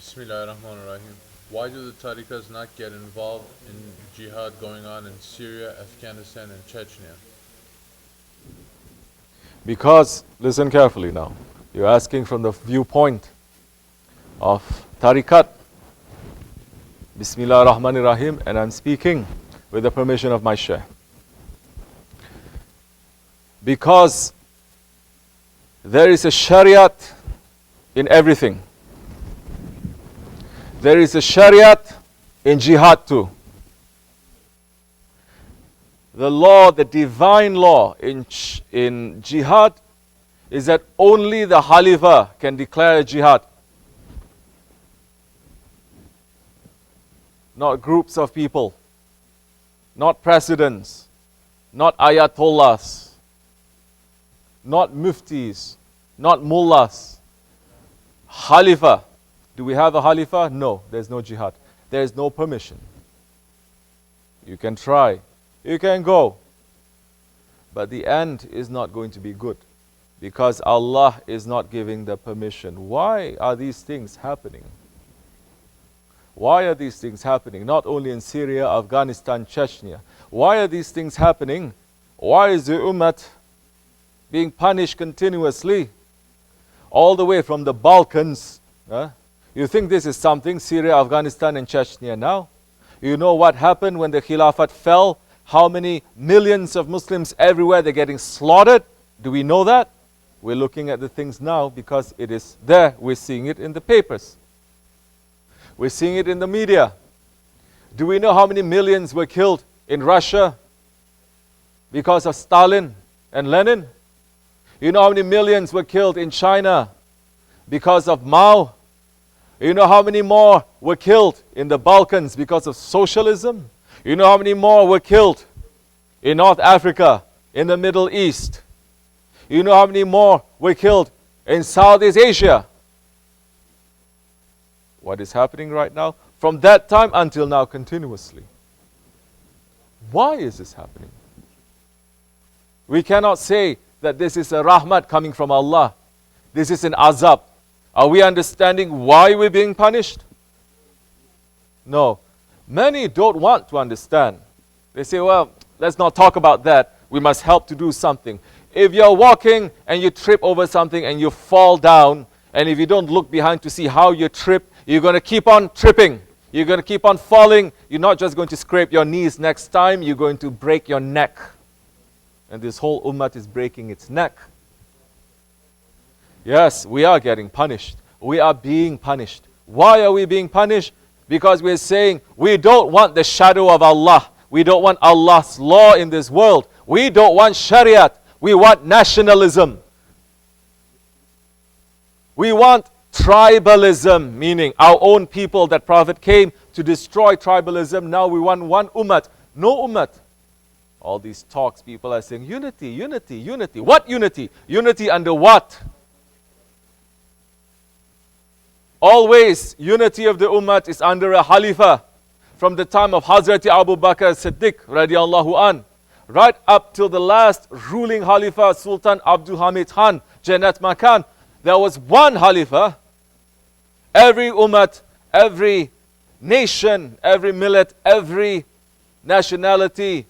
Bismillahirrahmanirrahim. Why do the Tariqats not get involved in jihad going on in Syria, Afghanistan, and Chechnya? Because, listen carefully now, you're asking from the viewpoint of Tariqat. Bismillah ar-Rahman ar-Rahim, and I'm speaking with the permission of my Shaykh. Because there is a Shariat in everything. There is a Shariat in Jihad too. The law, the divine law in Jihad is that only the Khalifah can declare a Jihad. Not groups of people, not presidents, not ayatollahs, not muftis, not mullahs. Khalifah. Do we have a Khalifah? No, there's no jihad. There is no permission. You can try, you can go, but the end is not going to be good because Allah is not giving the permission. Why are these things happening? Why are these things happening? Not only in Syria, Afghanistan, Chechnya. Why are these things happening? Why is the Ummah being punished continuously? All the way from the Balkans. You think this is something, Syria, Afghanistan, and Chechnya now? You know what happened when the Khilafat fell? How many millions of Muslims everywhere, they're getting slaughtered? Do we know that? We're looking at the things now because it is there. We're seeing it in the papers. We're seeing it in the media. Do we know how many millions were killed in Russia because of Stalin and Lenin? You know how many millions were killed in China because of Mao? You know how many more were killed in the Balkans because of socialism? You know how many more were killed in North Africa, in the Middle East? You know how many more were killed in Southeast Asia? What is happening right now? From that time until now, continuously. Why is this happening? We cannot say that this is a rahmat coming from Allah. This is an azab. Are we understanding why we're being punished? No. Many don't want to understand. They say, well, let's not talk about that. We must help to do something. If you're walking and you trip over something and you fall down, and if you don't look behind to see how you trip, you're going to keep on tripping. You're going to keep on falling. You're not just going to scrape your knees next time, you're going to break your neck. And this whole ummah is breaking its neck. Yes, we are getting punished. We are being punished. Why are we being punished? Because we're saying we don't want the shadow of Allah. We don't want Allah's law in this world. We don't want Shariat. We want nationalism. We want tribalism, meaning our own people. That Prophet came to destroy tribalism. Now we want one ummah. No ummah. All these talks, people are saying unity, unity, unity. What unity? Unity under what? Always, unity of the ummah is under a Khalifah. From the time of Hazrat Abu Bakr Siddiq radiallahu an, right up till the last ruling Khalifah, Sultan Abdul Hamid Khan, Jannat Makan, there was one Khalifah. Every ummah, every nation, every millet, every nationality,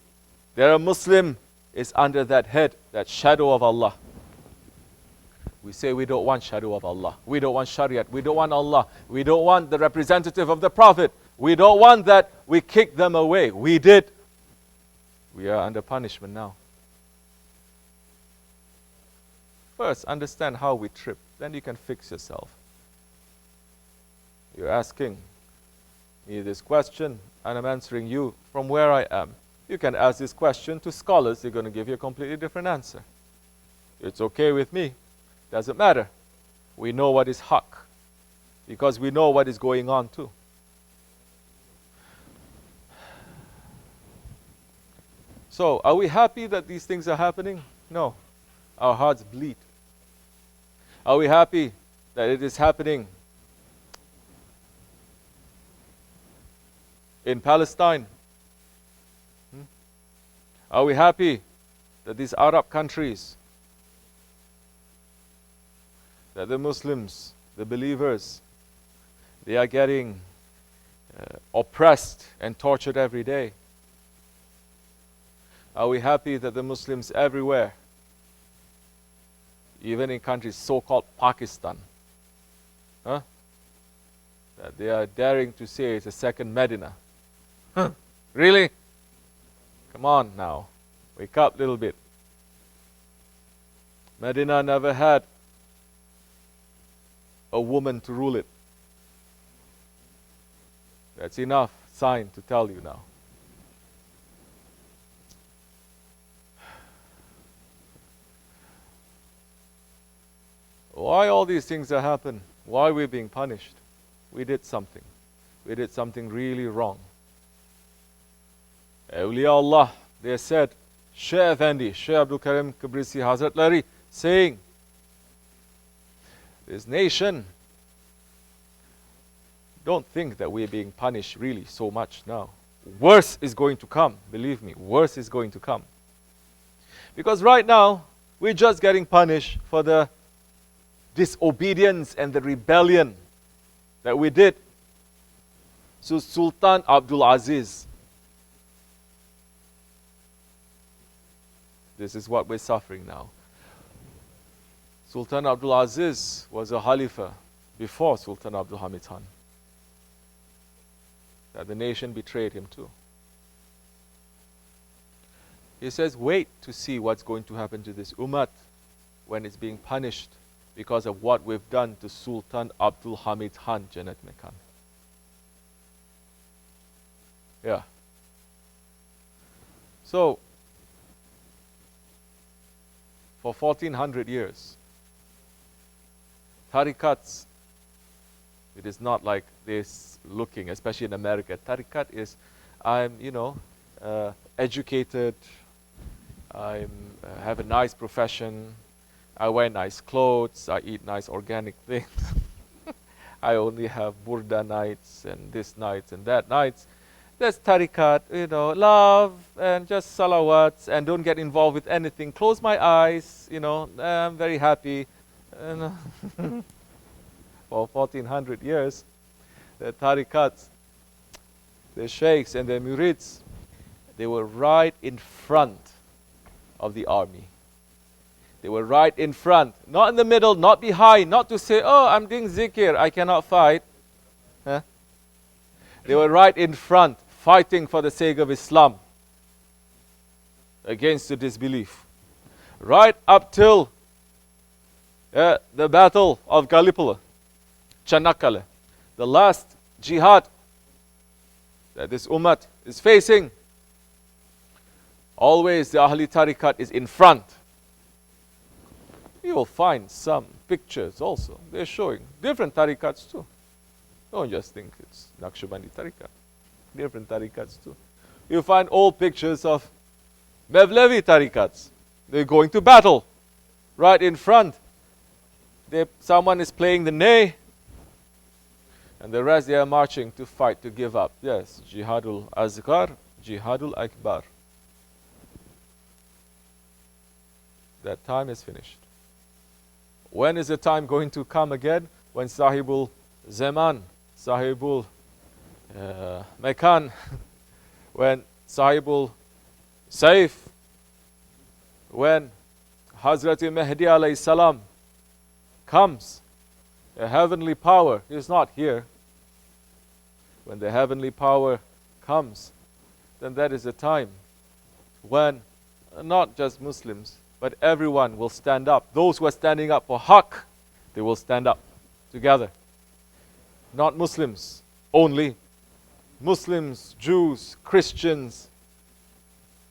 they're a Muslim, is under that head, that shadow of Allah. We say we don't want shadow of Allah. We don't want Shariat. We don't want Allah. We don't want the representative of the Prophet. We don't want that. We kick them away. We did. We are under punishment now. First, understand how we trip. Then you can fix yourself. You're asking me this question, and I'm answering you from where I am. You can ask this question to scholars. They're going to give you a completely different answer. It's okay with me. Doesn't matter. We know what is haqq, because we know what is going on too. So, are we happy that these things are happening? No. Our hearts bleed. Are we happy that it is happening in Palestine? Are we happy that these Arab countries, that the Muslims, the believers, They are getting oppressed and tortured every day. Are we happy that the Muslims everywhere, even in countries so-called Pakistan, that they are daring to say it's a second Medina? Really? Come on now. Wake up a little bit. Medina never had a woman to rule it. That's enough sign to tell you now. Why all these things that happen? Why are we being punished? We did something. We did something really wrong. Awliya Allah, they said, Shaykh Efendi, Shaykh Abdulkerim Kibrisi Hazratleri, saying, this nation, don't think that we're being punished really so much now. Worse is going to come, believe me, worse is going to come. Because right now, we're just getting punished for the disobedience and the rebellion that we did. So Sultan Abdul Aziz, this is what we're suffering now. Sultan Abdul Aziz was a Khalifah before Sultan Abdul Hamid Khan. That the nation betrayed him too. He says, wait to see what's going to happen to this ummah when it's being punished because of what we've done to Sultan Abdul Hamid Khan, Jannat Mekan. Yeah. So, for 1400 years, Tariqats, it is not like this looking, especially in America. Tariqat is, I'm, educated, I have a nice profession, I wear nice clothes, I eat nice organic things. I only have burda nights and this nights and that nights. That's tariqat, love and just salawats and don't get involved with anything. Close my eyes, I'm very happy. For 1400 years, the tariqats, the shaykhs and the murids, they were right in front of the army. They were right in front, not in the middle, not behind, not to say, oh, I'm doing zikr, I cannot fight. They were right in front, fighting for the sake of Islam against the disbelief. Right up till the battle of Gallipoli, Chanakale, the last jihad that this ummah is facing. Always the Ahli Tariqat is in front. You will find some pictures also. They're showing different tariqats too. Don't just think it's Naqshbandi tariqat. Different tariqats too. You find old pictures of Mevlevi tariqats. They're going to battle right in front. Someone is playing the ney, and the rest they are marching to fight, to give up. Yes, Jihadul Azkar, Jihadul Akbar. That time is finished. When is the time going to come again? When Sahibul Zaman, Sahibul Mekan, when Sahibul Saif, when Hazrat Mahdi alayhi salam comes, a heavenly power is not here. When the heavenly power comes, then that is the time when not just Muslims, but everyone will stand up. Those who are standing up for haqq, they will stand up together. Not Muslims only. Muslims, Jews, Christians,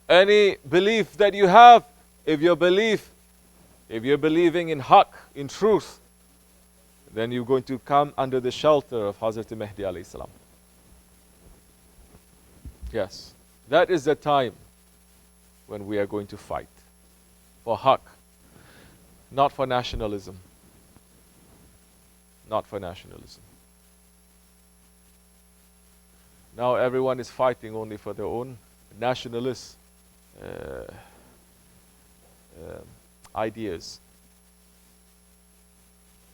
any belief that you have, if you're believing in haqq, in truth, then you're going to come under the shelter of Hazrat Mahdi alayhi salam. Yes, that is the time when we are going to fight for haqq, not for nationalism. Not for nationalism. Now everyone is fighting only for their own nationalist ideas.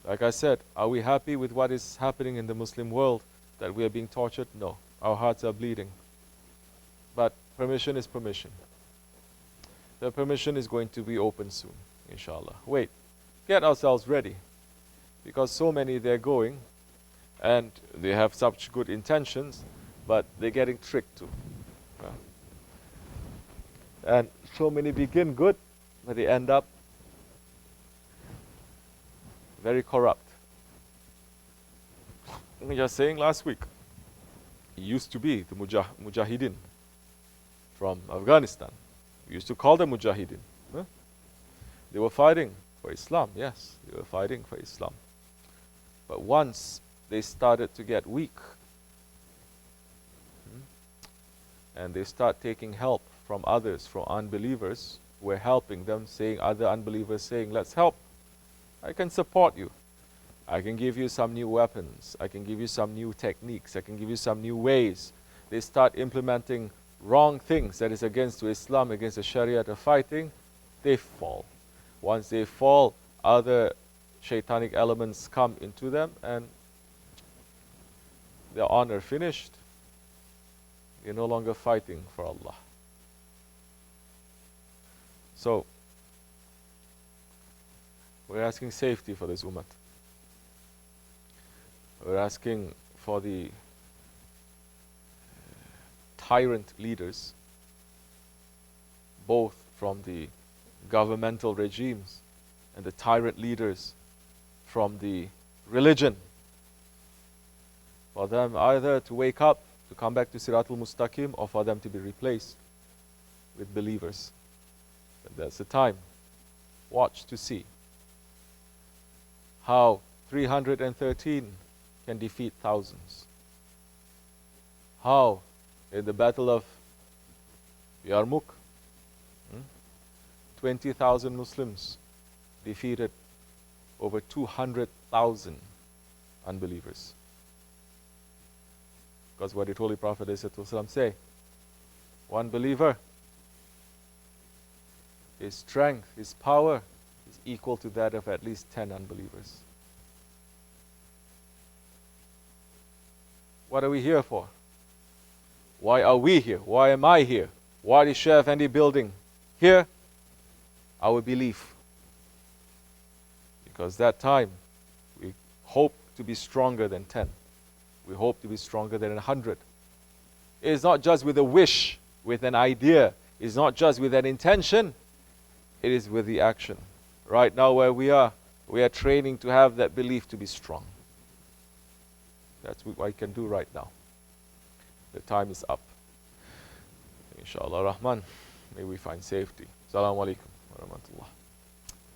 Like I said, are we happy with what is happening in the Muslim world, that we are being tortured? No. Our hearts are bleeding. But permission is permission. The permission is going to be open soon, inshallah. Wait, get ourselves ready. Because so many they're going, and they have such good intentions, but they're getting tricked too. And so many begin good, but they end up very corrupt. We were just saying last week, it used to be the Mujahideen from Afghanistan. We used to call them Mujahideen. They were fighting for Islam, yes, they were fighting for Islam. But once they started to get weak, and they start taking help from others, from unbelievers, who were helping them, saying, other unbelievers saying, let's help. I can support you. I can give you some new weapons. I can give you some new techniques. I can give you some new ways. They start implementing wrong things that is against Islam, against the Sharia, the fighting, they fall. Once they fall, other shaitanic elements come into them and their honor finished. You're no longer fighting for Allah. So, we're asking safety for this ummah. We're asking for the tyrant leaders, both from the governmental regimes and the tyrant leaders from the religion, for them either to wake up, to come back to Siratul Mustaqim, or for them to be replaced with believers. And that's the time. Watch to see how 313 can defeat thousands. How in the battle of Yarmouk, 20,000 Muslims defeated over 200,000 unbelievers. Because what did Holy Prophet ﷺ say? One believer, his strength, his power is equal to that of at least 10 unbelievers. What are we here for? Why are we here? Why am I here? What is Shaykh Efendi building here? Our belief. Because that time, we hope to be stronger than 10. We hope to be stronger than 100. It is not just with a wish, with an idea. It is not just with an intention. It is with the action. Right now where we are training to have that belief to be strong. That's what I can do right now. The time is up. Inshallah Rahman, may we find safety. Assalamu alaikum wa rahmatullah.